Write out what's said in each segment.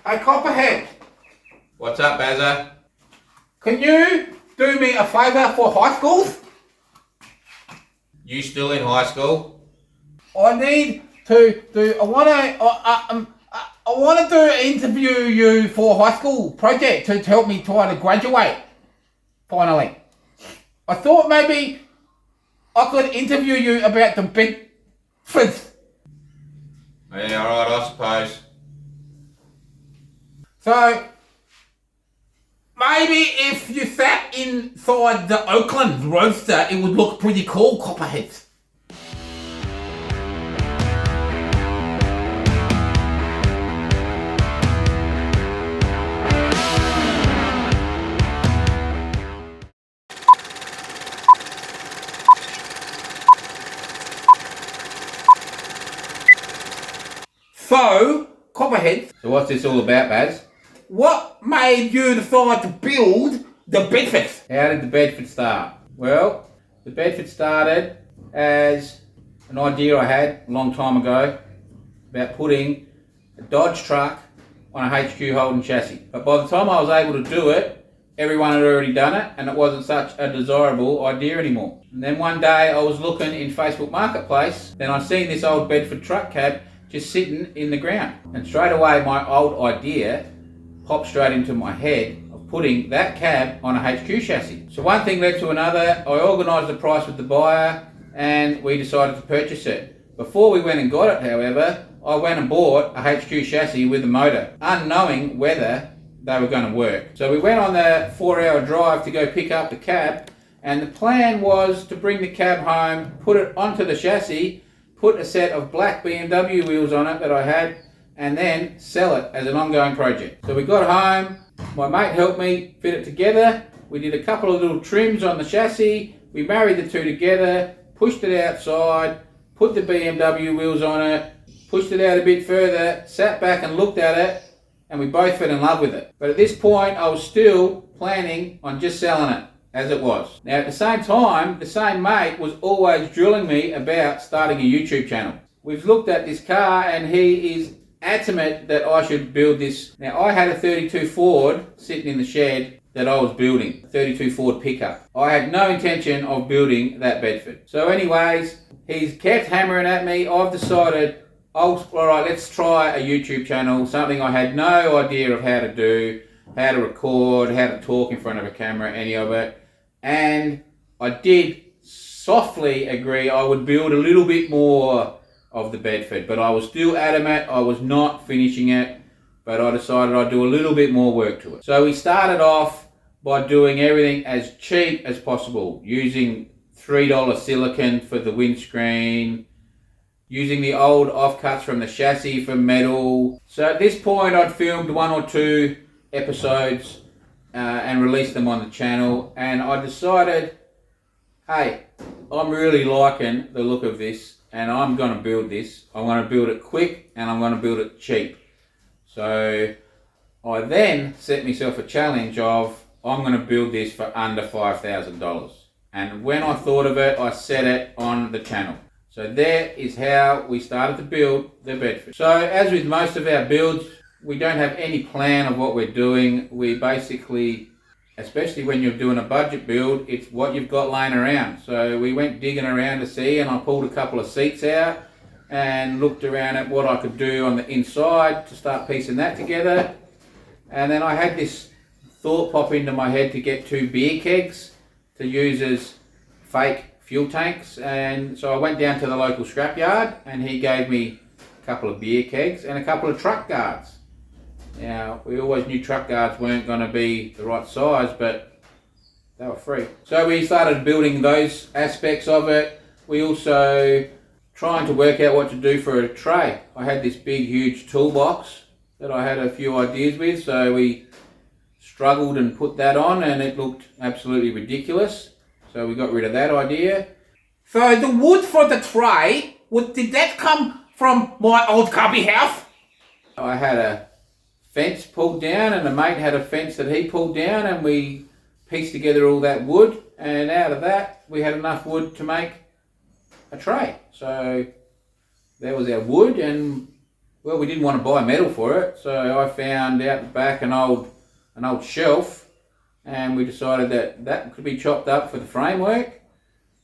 Hey, Copperhead, What's up, Bazza? can you do me a favour for high schools? You still in high school? I need to do. I want to do interview you for a high school project to help me try to graduate. Finally, I thought maybe I could interview you about the Bedford. Yeah, alright, I suppose. So maybe if you sat inside the Oakland roadster, it would look pretty cool, Copperhead. So, Copperhead, So what's this all about, Baz? what made you decide to build the Bedford? How did the Bedford start? Well, the Bedford started as an idea I had a long time ago about putting a Dodge truck on a HQ Holden chassis. But by the time I was able to do it, everyone had already done it and it wasn't such a desirable idea anymore. And then one day I was looking in Facebook Marketplace, then I seen this old Bedford truck cab just sitting in the ground. And straight away my old idea popped straight into my head of putting that cab on a HQ chassis. So one thing led to another. I organised the price with the buyer and we decided to purchase it. Before we went and got it, however, I went and bought a HQ chassis with a motor, unknowing whether they were going to work. So we went on the 4-hour drive to go pick up the cab, and the plan was to bring the cab home, put it onto the chassis, put a set of black BMW wheels on it that I had, and then sell it as an ongoing project. So we got home, my mate helped me fit it together, we did a couple of little trims on the chassis, we married the two together, pushed it outside, put the BMW wheels on it, pushed it out a bit further, sat back and looked at it, and we both fell in love with it. But at this point I was still planning on just selling it as it was. Now at the same time, the same mate was always drilling me about starting a YouTube channel. We've looked at this car and he is adamant that I should build this. Now I had a 32 Ford sitting in the shed that I was building, a 32 Ford pickup. I had no intention of building that Bedford. So anyways, he's kept hammering at me. I've decided, alright, let's try a YouTube channel, something I had no idea of how to do, how to record, how to talk in front of a camera, any of it. And I did softly agree I would build a little bit more of the Bedford, but I was still adamant I was not finishing it, but I decided I'd do a little bit more work to it. So we started off by doing everything as cheap as possible, using $3 silicone for the windscreen, using the old offcuts from the chassis for metal. So at this point I'd filmed 1 or 2 episodes and released them on the channel, and I decided, hey, I'm really liking the look of this and I'm going to build this. I'm going to build it quick and I'm going to build it cheap. So I then set myself a challenge of I'm going to build this for under $5,000, and when I thought of it I set it on the channel. So there is how we started to build the Bedford. So as with most of our builds, we don't have any plan of what we're doing. We basically, especially when you're doing a budget build, it's what you've got laying around. So we went digging around to see, and I pulled a couple of seats out and looked around at what I could do on the inside to start piecing that together. And then I had this thought pop into my head to get 2 beer kegs to use as fake fuel tanks, and so I went down to the local scrapyard and he gave me a couple of beer kegs and a couple of truck guards. Now we always knew truck guards weren't going to be the right size, but they were free. So we started building those aspects of it. We also trying to work out what to do for a tray. I had this big huge toolbox that I had a few ideas with, so we struggled and put that on and it looked absolutely ridiculous. So we got rid of that idea. So the wood for the tray, did that come from my old cubby house? I had a fence pulled down and a mate had a fence that he pulled down, and we pieced together all that wood, and out of that we had enough wood to make a tray. So there was our wood, and well, we didn't want to buy metal for it, so I found out the back an old shelf, and we decided that could be chopped up for the framework.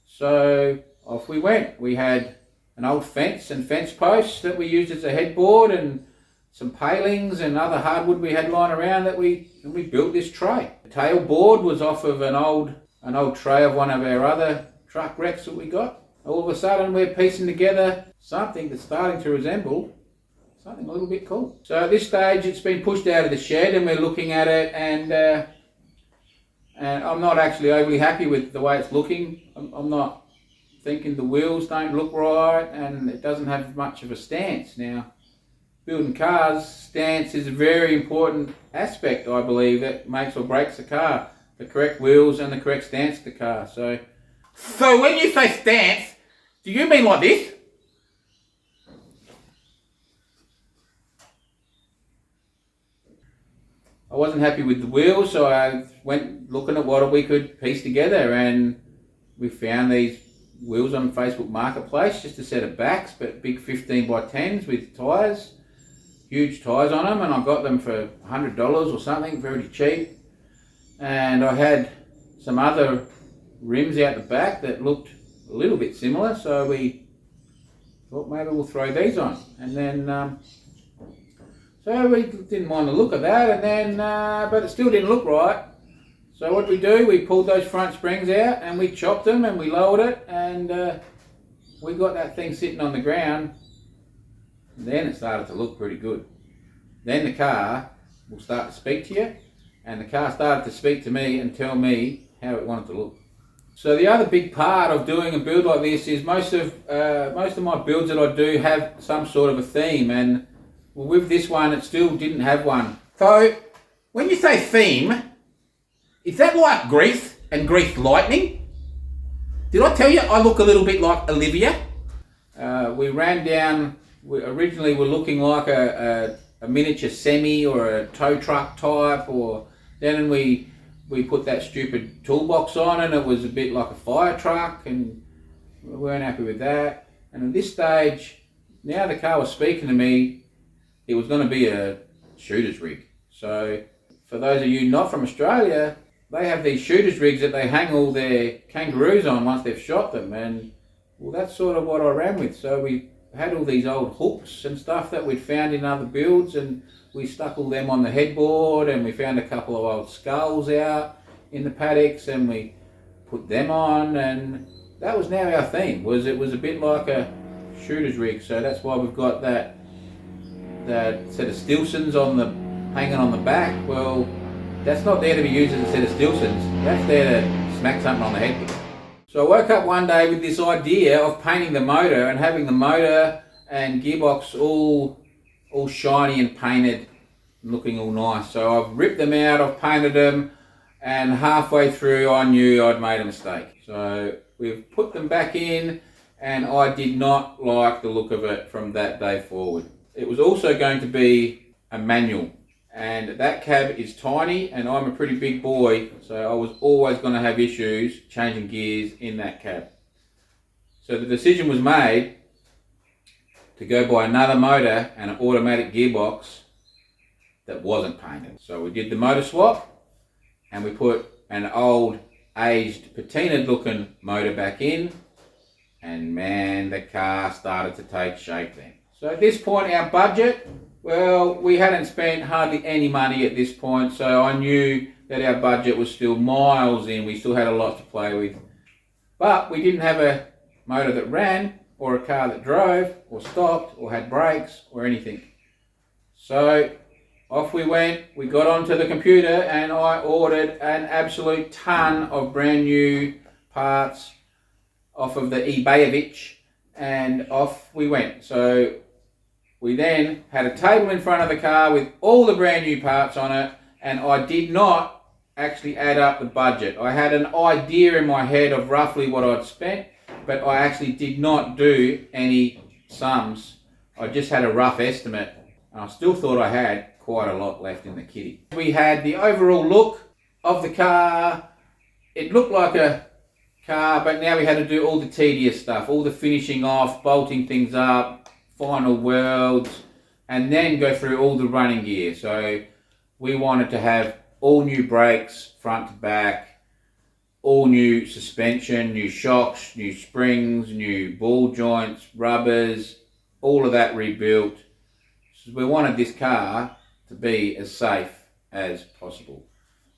So off we went. We had an old fence and fence posts that we used as a headboard, and some palings and other hardwood we had lying around and we built this tray. The tail board was off of an old tray of one of our other truck wrecks that we got. All of a sudden we're piecing together something that's starting to resemble something a little bit cool. So at this stage it's been pushed out of the shed and we're looking at it, and I'm not actually overly happy with the way it's looking. I'm not thinking the wheels don't look right and it doesn't have much of a stance. Now, building cars, stance is a very important aspect, I believe, that makes or breaks a car. The correct wheels and the correct stance of the car. So when you say stance, do you mean like this? I wasn't happy with the wheels, so I went looking at what we could piece together, and we found these wheels on Facebook Marketplace, just a set of backs, but big 15 by 10s with tyres, huge tyres on them, and I got them for $100 or something, very cheap. And I had some other rims out the back that looked a little bit similar, so we thought maybe we'll throw these on. And then so we didn't mind the look of that, and then but it still didn't look right. So what did we do? We pulled those front springs out and we chopped them and we lowered it, and we got that thing sitting on the ground. And then it started to look pretty good. Then the car will start to speak to you, and the car started to speak to me and tell me how it wanted to look. So the other big part of doing a build like this is most of my builds that I do have some sort of a theme, and with this one it still didn't have one. So when you say theme, is that like Grease and Grease Lightning? Did I tell you I look a little bit like Olivia? We ran down, originally we're looking like a miniature semi or a tow truck type, or then we put that stupid toolbox on and it was a bit like a fire truck, and we weren't happy with that. And at this stage, now the car was speaking to me, it was going to be a shooter's rig. So for those of you not from Australia, they have these shooter's rigs that they hang all their kangaroos on once they've shot them, and well, that's sort of what I ran with. So we had all these old hooks and stuff that we'd found in other builds, and we stuck all them on the headboard, and we found a couple of old skulls out in the paddocks and we put them on, and that was now our theme. It was a bit like a shooter's rig, so that's why we've got that set of Stilsons hanging on the back. Well, that's not there to be used as a set of Stilsons, that's there to smack something on the head with. So I woke up one day with this idea of painting the motor and having the motor and gearbox all shiny and painted and looking all nice. So I've ripped them out, I've painted them, and halfway through I knew I'd made a mistake. So we've put them back in, and I did not like the look of it from that day forward. It was also going to be a manual, and that cab is tiny and I'm a pretty big boy, so I was always going to have issues changing gears in that cab. So the decision was made to go buy another motor and an automatic gearbox that wasn't painted. So we did the motor swap and we put an old aged patinaed looking motor back in, and man, the car started to take shape then. So at this point our budget, well, we hadn't spent hardly any money at this point, so I knew that our budget was still miles in. We still had a lot to play with. But we didn't have a motor that ran, or a car that drove, or stopped, or had brakes, or anything. So off we went, we got onto the computer, and I ordered an absolute ton of brand new parts off of the eBayovich, and off we went. So we then had a table in front of the car with all the brand new parts on it, and I did not actually add up the budget. I had an idea in my head of roughly what I'd spent, but I actually did not do any sums. I just had a rough estimate, and I still thought I had quite a lot left in the kitty. We had the overall look of the car. It looked like a car, but now we had to do all the tedious stuff, all the finishing off, bolting things up, final welds, and then go through all the running gear. So we wanted to have all new brakes, front to back, all new suspension, new shocks, new springs, new ball joints, rubbers, all of that rebuilt. So we wanted this car to be as safe as possible.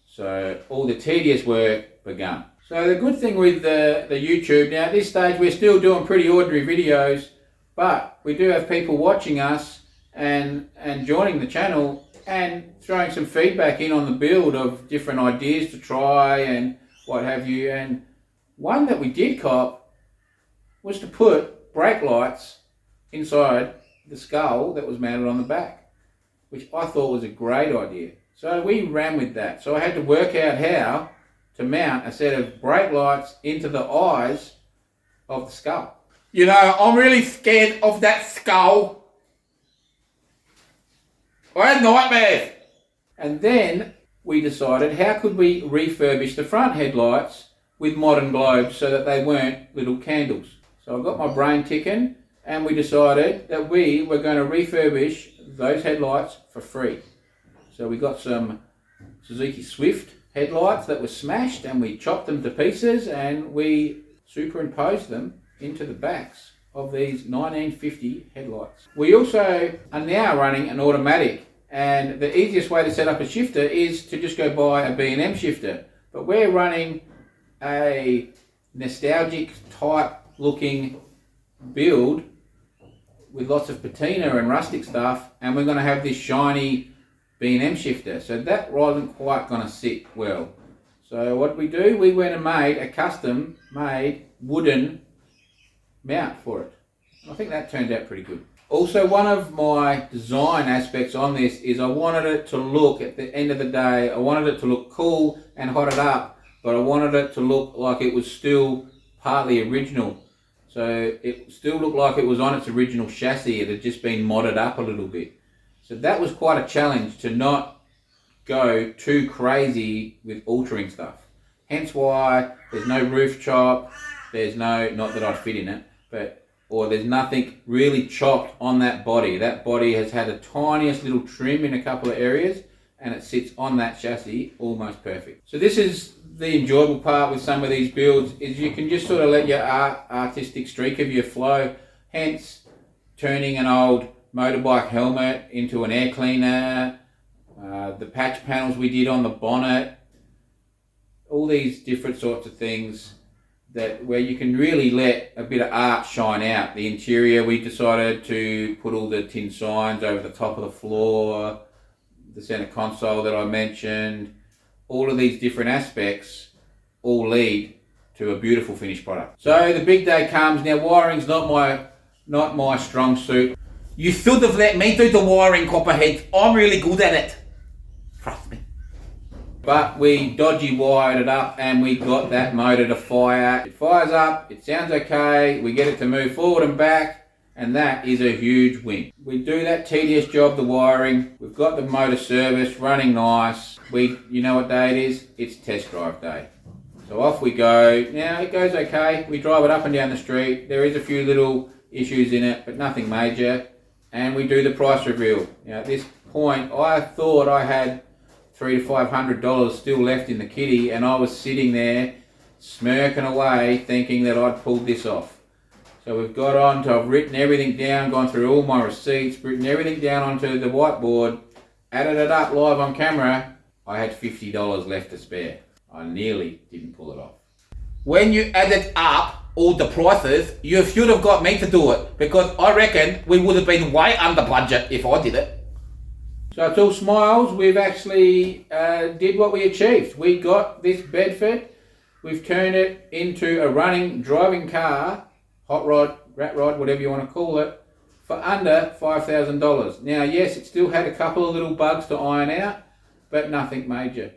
So all the tedious work begun. So the good thing with the YouTube, now at this stage we're still doing pretty ordinary videos, but we do have people watching us and joining the channel and throwing some feedback in on the build of different ideas to try and what have you. And one that we did cop was to put brake lights inside the skull that was mounted on the back, which I thought was a great idea. So we ran with that. So I had to work out how to mount a set of brake lights into the eyes of the skull. You know, I'm really scared of that skull. I had nightmares. And then we decided, how could we refurbish the front headlights with modern globes so that they weren't little candles? So I got my brain ticking, and we decided that we were going to refurbish those headlights for free. So we got some Suzuki Swift headlights that were smashed, and we chopped them to pieces, and we superimposed them into the backs of these 1950 headlights. We also are now running an automatic, and the easiest way to set up a shifter is to just go buy a B&M shifter. But we're running a nostalgic type looking build with lots of patina and rustic stuff, and we're going to have this shiny B&M shifter. So that wasn't quite going to sit well. So what we do, we went and made a custom made wooden mount for it. I think that turned out pretty good. Also, one of my design aspects on this is I wanted it to look, at the end of the day, I wanted it to look cool and hotted up, but I wanted it to look like it was still partly original. So it still looked like it was on its original chassis. It had just been modded up a little bit. So that was quite a challenge, to not go too crazy with altering stuff. Hence why there's no roof chop, there's no, not that I'd fit in it, or there's nothing really chopped on that body. That body has had a tiniest little trim in a couple of areas, and it sits on that chassis almost perfect. So this is the enjoyable part with some of these builds, is you can just sort of let your artistic streak of your flow. Hence turning an old motorbike helmet into an air cleaner, the patch panels we did on the bonnet, all these different sorts of things that where you can really let a bit of art shine out. The interior, we decided to put all the tin signs over the top of the floor, the center console that I mentioned. All of these different aspects all lead to a beautiful finished product. So the big day comes. Now wiring's not my strong suit. You should have let me do the wiring, Copperhead. I'm really good at it. Trust me. But we dodgy wired it up, and we got that motor to fire. It fires up, it sounds okay, we get it to move forward and back, and that is a huge win. We do that tedious job, the wiring. We've got the motor service running nice. You know what day it is? It's test drive day. So off we go. Now it goes okay. We drive it up and down the street. There is a few little issues in it, but nothing major. And we do the price reveal. Now at this point, I thought I had $300 to $500 still left in the kitty, and I was sitting there smirking away thinking that I'd pulled this off. So we've got on to, I've written everything down, gone through all my receipts, written everything down onto the whiteboard, added it up live on camera. I had $50 left to spare. I nearly didn't pull it off. When you added up all the prices, you should have got me to do it, because I reckon we would have been way under budget if I did it. So it's all smiles. We've actually did what we achieved. We got this Bedford. We've turned it into a running, driving car, hot rod, rat rod, whatever you want to call it, for under $5,000. Now, yes, it still had a couple of little bugs to iron out, but nothing major.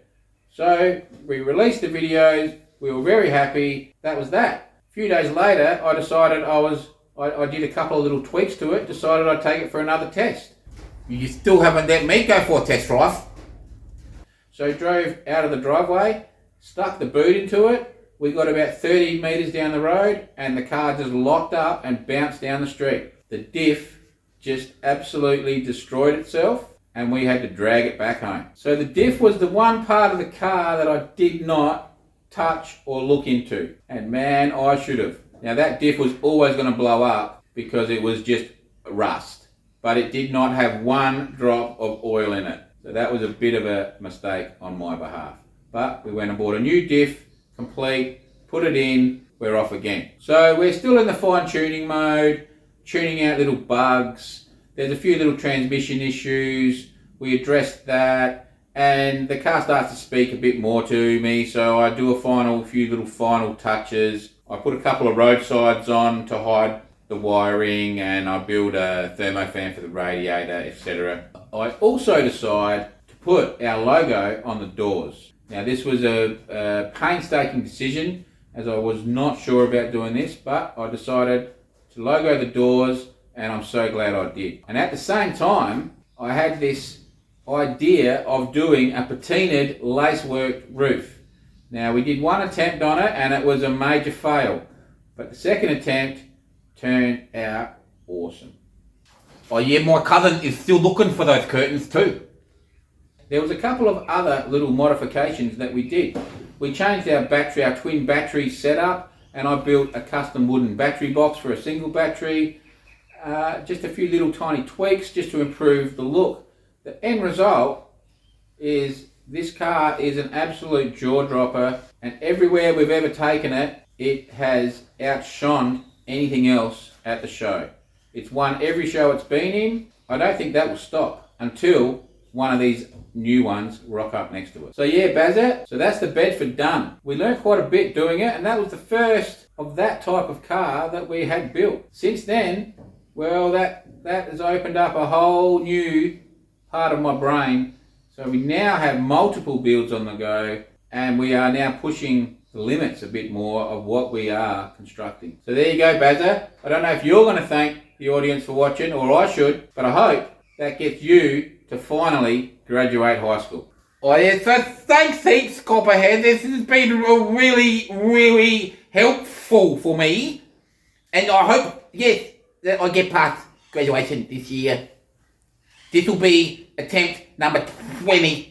So we released the videos. We were very happy. That was that. A few days later, I decided I did a couple of little tweaks to it, decided I'd take it for another test. You still haven't let me go for a test drive. So drove out of the driveway, stuck the boot into it. We got about 30 metres down the road, and the car just locked up and bounced down the street. The diff just absolutely destroyed itself and we had to drag it back home. So the diff was the one part of the car that I did not touch or look into. And man, I should have. Now that diff was always going to blow up because it was just rust. But it did not have one drop of oil in it. So that was a bit of a mistake on my behalf. But we went and bought a new diff, complete, put it in, we're off again. So we're still in the fine tuning mode, tuning out little bugs. There's a few little transmission issues. We addressed that and the car starts to speak a bit more to me. So I do a few little final touches. I put a couple of roadsides on to hide the wiring and I build a thermofan for the radiator, etc. I also decide to put our logo on the doors. Now this was a painstaking decision as I was not sure about doing this, but I decided to logo the doors and I'm so glad I did. And at the same time, I had this idea of doing a patinaed lacework roof. Now we did one attempt on it and it was a major fail, but the second attempt turned out awesome. Oh yeah, my cousin is still looking for those curtains too. There was a couple of other little modifications that we did. We changed our twin battery setup, and I built a custom wooden battery box for a single battery. Just a few little tiny tweaks just to improve the look. The end result is this car is an absolute jaw dropper, and everywhere we've ever taken it, it has outshone anything else at the show. It's won every show it's been in. I don't think that will stop until one of these new ones rock up next to it. So yeah, Bazza, so that's the Bedford done. We learned quite a bit doing it, and that was the first of that type of car that we had built. Since then, well, that has opened up a whole new part of my brain. So we now have multiple builds on the go, and we are now pushing the limits a bit more of what we are constructing. So there you go, Bazza. I don't know if you're going to thank the audience for watching, or I should, but I hope that gets you to finally graduate high school. Oh yeah, so thanks heaps, Copperhead. This has been really, really helpful for me. And I hope, yes, that I get past graduation this year. This will be attempt number 20.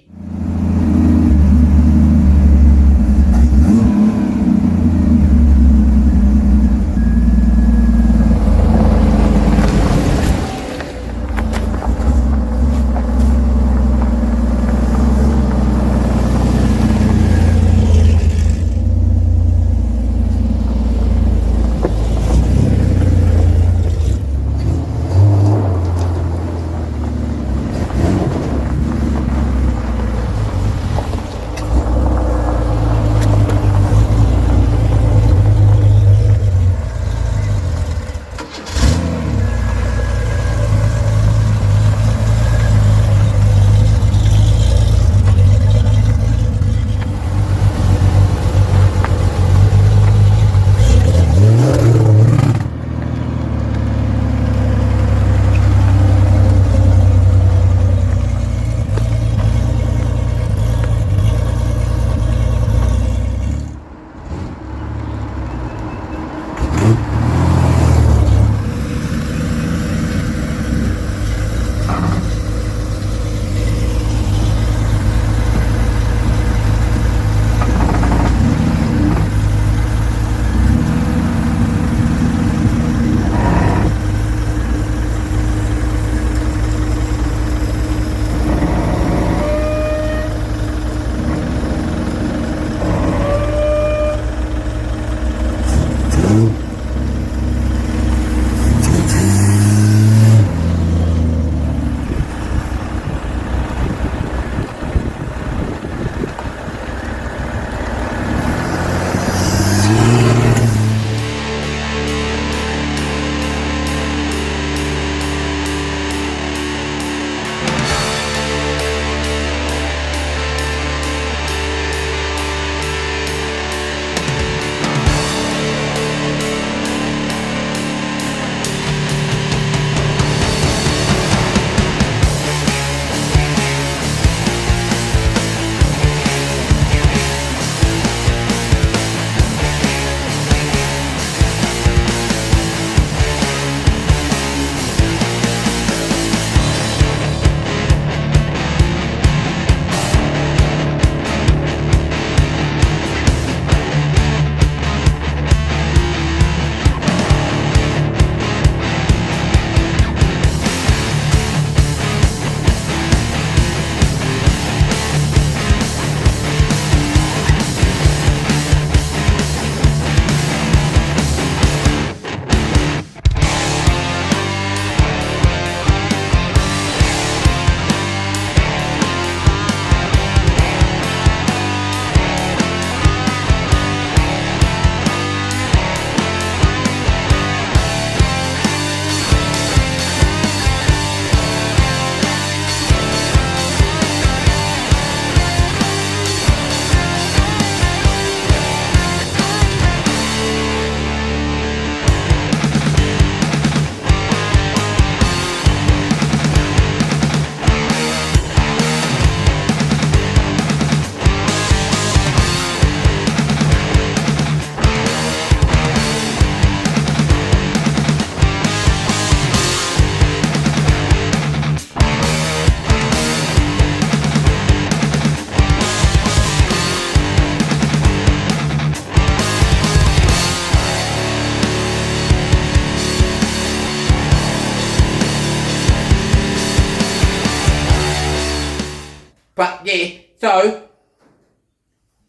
But yeah, so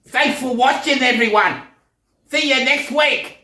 thanks for watching, everyone. See you next week.